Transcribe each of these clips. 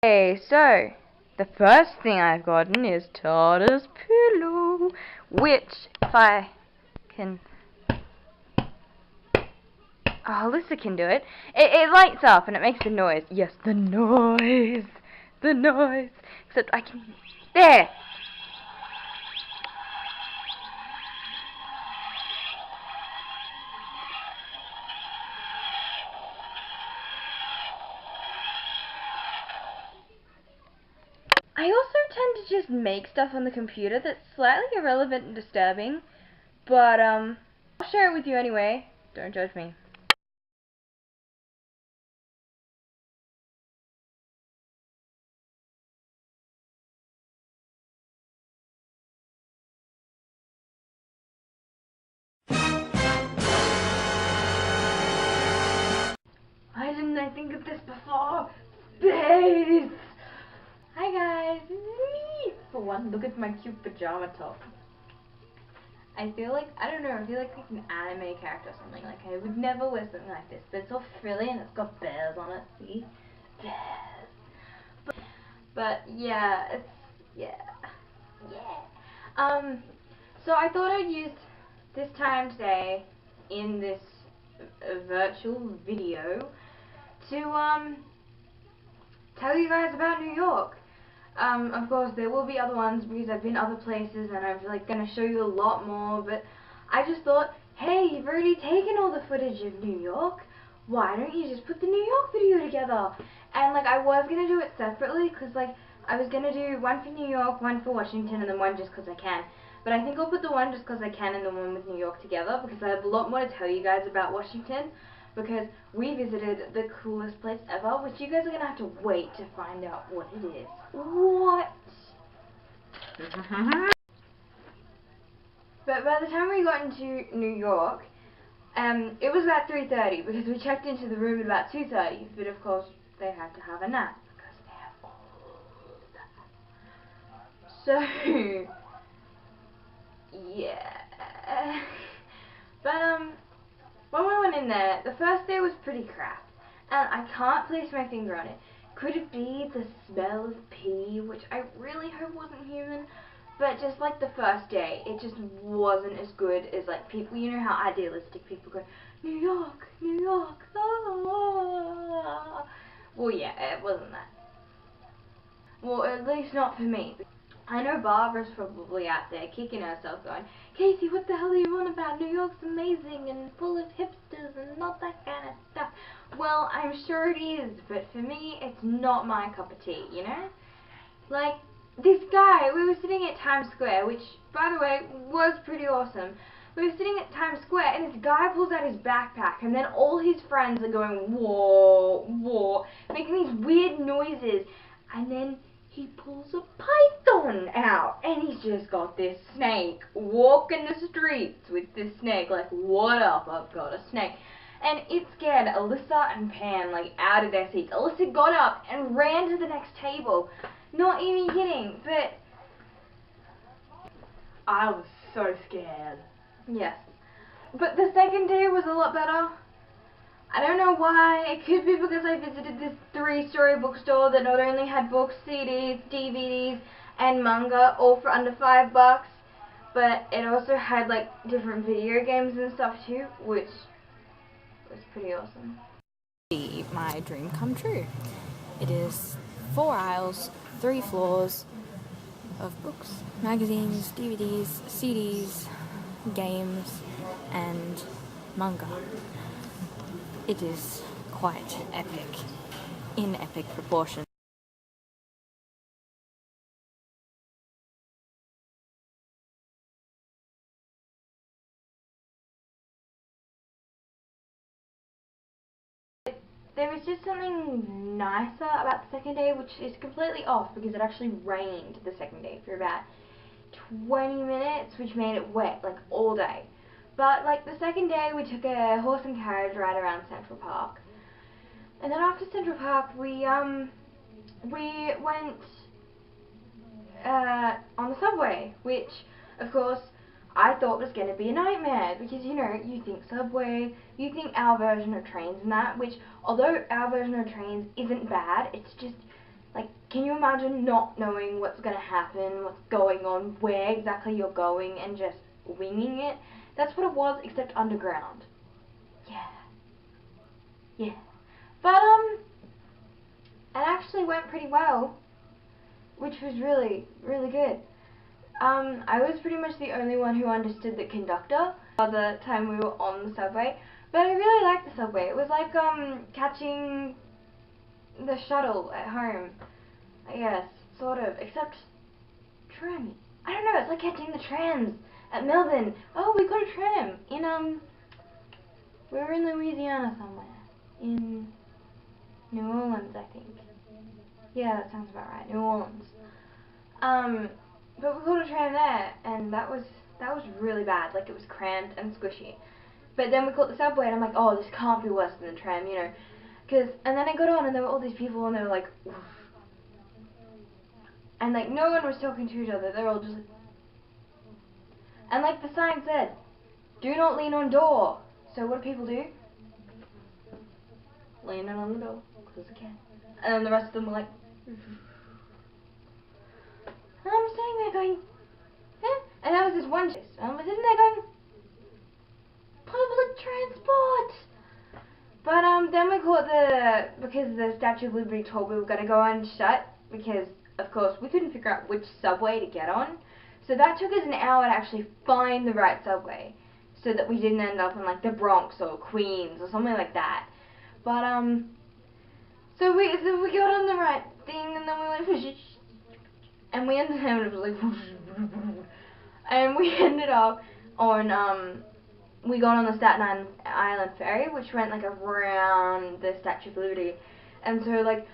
Okay, so the first thing I've gotten is Tada's pillow, which if I can, Alyssa can do it. It lights up and it makes the noise. Yes, the noise, the noise. Except I can. There. I also tend to just make stuff on the computer that's slightly irrelevant and disturbing, but I'll share it with you anyway. Don't judge me. Why didn't I think of this before? Space! Hi guys, me! For one, look at my cute pajama top. I feel like, I don't know, I feel like an anime character or something. Like, I would never wear something like this, but it's all frilly and it's got bears on it, see? Bears! But yeah, it's, yeah. So I thought I'd use this time today in this virtual video to, tell you guys about New York. Of course, there will be other ones because I've been other places and I'm like gonna show you a lot more. But I just thought, hey, you've already taken all the footage of New York. Why don't you just put the New York video together? And like I was gonna do it separately because like I was gonna do one for New York, one for Washington, and then one just because I can. But I think I'll put the one just because I can and the one with New York together because I have a lot more to tell you guys about Washington. Because we visited the coolest place ever, which you guys are going to have to wait to find out what it is. What? But by the time we got into New York, it was about 3:30 because we checked into the room at about 2:30. But of course, they had to have a nap because they have all that. So, yeah. But, when we went in there, the first day was pretty crap, and I can't place my finger on it. Could it be the smell of pee, which I really hope wasn't human, but just like the first day, it just wasn't as good as like people, you know how idealistic people go, New York, New York, ah. Well yeah, it wasn't that. Well, at least not for me. I know Barbara's probably out there kicking herself going, Casey, what the hell are you on about? New York's amazing and full of hipsters and not that kind of stuff. Well, I'm sure it is, but for me, it's not my cup of tea, you know? Like, this guy, we were sitting at Times Square, which, by the way, was pretty awesome. We were sitting at Times Square, and this guy pulls out his backpack, and then all his friends are going, whoa, whoa, making these weird noises, and then he pulls a python out, and he's just got this snake walking the streets with this snake, like, what up, I've got a snake. And it scared Alyssa and Pam, like, out of their seats. Alyssa got up and ran to the next table. Not even kidding, but I was so scared. yes. But the second day was a lot better. I don't know why. It could be because I visited this 3-story bookstore that not only had books, CDs, DVDs, and manga, all for under $5, but it also had like different video games and stuff too, which was pretty awesome. My dream come true. It is 4 aisles, 3 floors of books, magazines, DVDs, CDs, games, and manga. It is quite epic, in epic proportion. There was just something nicer about the second day, which is completely off because it actually rained the second day for about 20 minutes, which made it wet, like, all day. But, like, the second day, we took a horse and carriage ride around Central Park. And then after Central Park, we went, on the subway, which, of course, I thought was going to be a nightmare, because, you know, you think subway, you think our version of trains and that, which, although our version of trains isn't bad, it's just, like, can you imagine not knowing what's going to happen, what's going on, where exactly you're going, and just winging it? That's what it was, except underground. Yeah. Yeah. But, it actually went pretty well, which was really, really good. I was pretty much the only one who understood the conductor by the time we were on the subway, but I really liked the subway. It was like, catching the shuttle at home, I guess, sort of, except tram. I don't know, it's like catching the trams at Melbourne. Oh, we got a tram in, we were in Louisiana somewhere, in New Orleans, I think. Yeah, that sounds about right, New Orleans. But we caught a tram there, and that was really bad. Like, it was cramped and squishy. But then we caught the subway, and I'm like, oh, this can't be worse than the tram, you know. And then I got on, and there were all these people, and they were like, oof. And, like, no one was talking to each other. They were all just like, and, like, the sign said, do not lean on door. So what do people do? Lean on the door, close the can. And then the rest of them were like, and I'm sitting there going, eh? And there was this one chase, and I was sitting there going, public transport! But then we caught because the Statue of Liberty told we were going to go on shut, because, of course, we couldn't figure out which subway to get on. So that took us an hour to actually find the right subway, so that we didn't end up in, like, the Bronx or Queens or something like that. But, so we got on the right thing, and then we went, and we ended up, it was like, and we ended up on, we got on the Staten Island ferry, which went, like, around the Statue of Liberty, and so, like,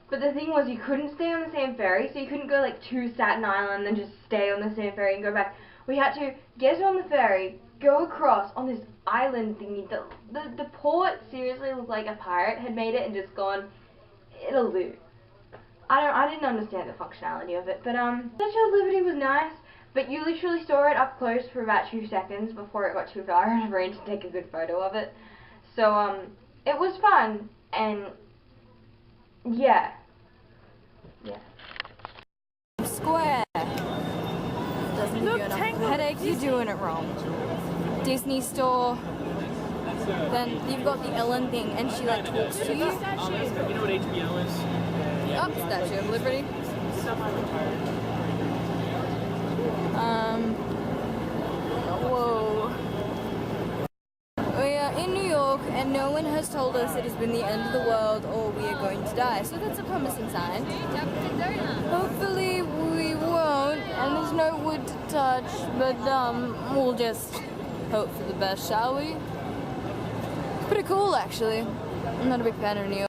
but the thing was, you couldn't stay on the same ferry, so you couldn't go, like, to Staten Island and just stay on the same ferry and go back. We had to get on the ferry, go across on this island thingy. The port seriously looked like a pirate had made it and just gone, it'll do. I didn't understand the functionality of it, but Statue of Liberty was nice, but you literally saw it up close for about 2 seconds before it got too far out of range to take a good photo of it. So it was fun, and yeah. Square. Doesn't give you enough headaches, you're doing it wrong. Disney store. Then you've got the Ellen thing, and she like talks to you. You know what HBO is? Oh, Statue of Liberty. Whoa. We are in New York, and no one has told us it has been the end of the world or we are going to die. So that's a promising sign. Hopefully we won't, and there's no wood to touch, but we'll just hope for the best, shall we? Pretty cool, actually. I'm not a big fan of New York.